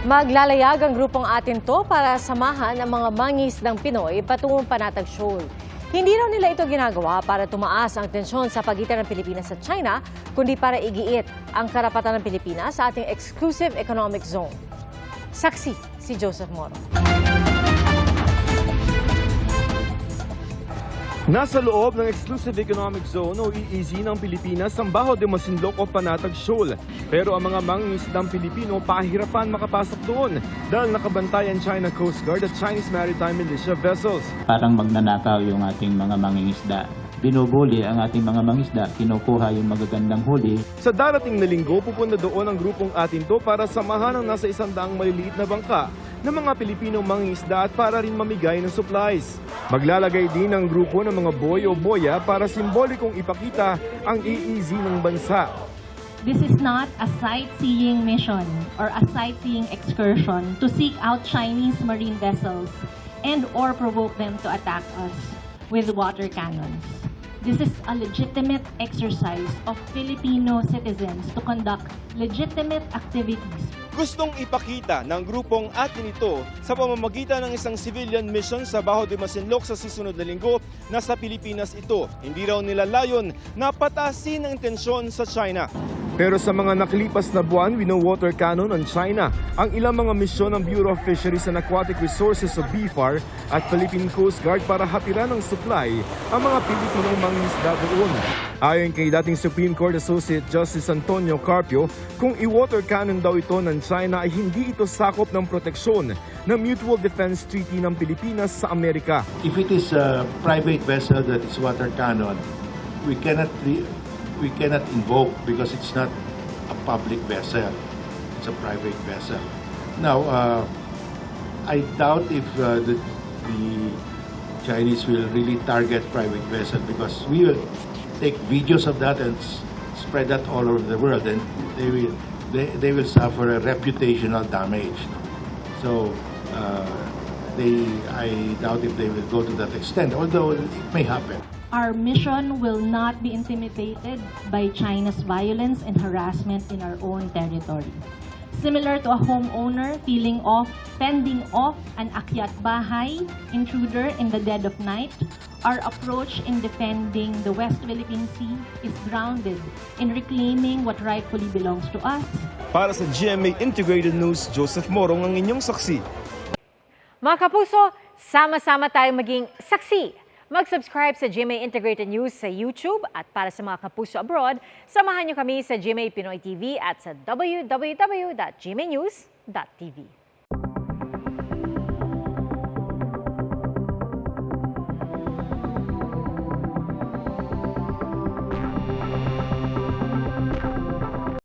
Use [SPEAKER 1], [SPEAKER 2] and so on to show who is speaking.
[SPEAKER 1] Maglalayag ang grupong Atin To para samahan ang mga mangingisdang Pinoy patungong Panatag Shoal. Hindi raw nila ito ginagawa para tumaas ang tensyon sa pagitan ng Pilipinas at China, kundi para igiit ang karapatan ng Pilipinas sa ating exclusive economic zone. Saksi si Joseph Moro.
[SPEAKER 2] Nasa loob ng Exclusive Economic Zone o EEZ ng Pilipinas ang Bajo de Masinloc o Panatag Shoal. Pero ang mga mangingisdang Pilipino pahirapan makapasok doon dahil nakabantayan China Coast Guard at Chinese Maritime Militia vessels.
[SPEAKER 3] Parang magnanakaw yung ating mga mangingisda. Binubuli ang ating mga mangisda, kinukuha yung magagandang huli.
[SPEAKER 2] Sa darating na linggo, pupunta doon ang grupong Atin To para samahan ang nasa 100 maliliit na bangka ng mga Pilipinong mangingisda at para rin mamigay ng supplies. Maglalagay din ang grupo ng mga boy o boya para simbolikong ipakita ang EEZ ng bansa.
[SPEAKER 4] This is not a sightseeing mission or a sightseeing excursion to seek out Chinese marine vessels and or provoke them to attack us with water cannons. This is a legitimate exercise of Filipino citizens to conduct legitimate activities.
[SPEAKER 2] Gustong ipakita ng grupong Atin ito sa pamamagitan ng isang civilian mission sa Bajo de Masinloc sa susunod na linggo na sa Pilipinas ito. Hindi raw nila layon na patasin ang tensyon sa China. Pero sa mga nakalipas na buwan, wino-water cannon ng China ang ilang mga misyon ng Bureau of Fisheries and Aquatic Resources o BFAR at Philippine Coast Guard para hatiran ng supply ang mga Pilipinong mangingisda doon. Ayon kay dating Supreme Court Associate Justice Antonio Carpio, kung i-water cannon daw ito ng China ay hindi ito sakop ng proteksyon ng Mutual Defense Treaty ng Pilipinas sa Amerika.
[SPEAKER 5] If it is a private vessel that is water cannon, we cannot invoke because it's not a public vessel. It's a private vessel. Now, I doubt if the Chinese will really target private vessel because we will take videos of that and spread that all over the world, and they will suffer a reputational damage. So, I doubt if they will go to that extent, although it may happen.
[SPEAKER 4] Our mission will not be intimidated by China's violence and harassment in our own territory. Similar to a homeowner fending off an akyat bahay intruder in the dead of night, our approach in defending the West Philippine Sea is grounded in reclaiming what rightfully belongs to us.
[SPEAKER 2] Para sa GMA Integrated News, Joseph Morong ang inyong saksi.
[SPEAKER 1] Mga kapuso, sama-sama tayong maging saksi. Mag-subscribe sa GMA Integrated News sa YouTube at para sa mga kapuso abroad, samahan niyo kami sa GMA Pinoy TV at sa www.gmanews.tv.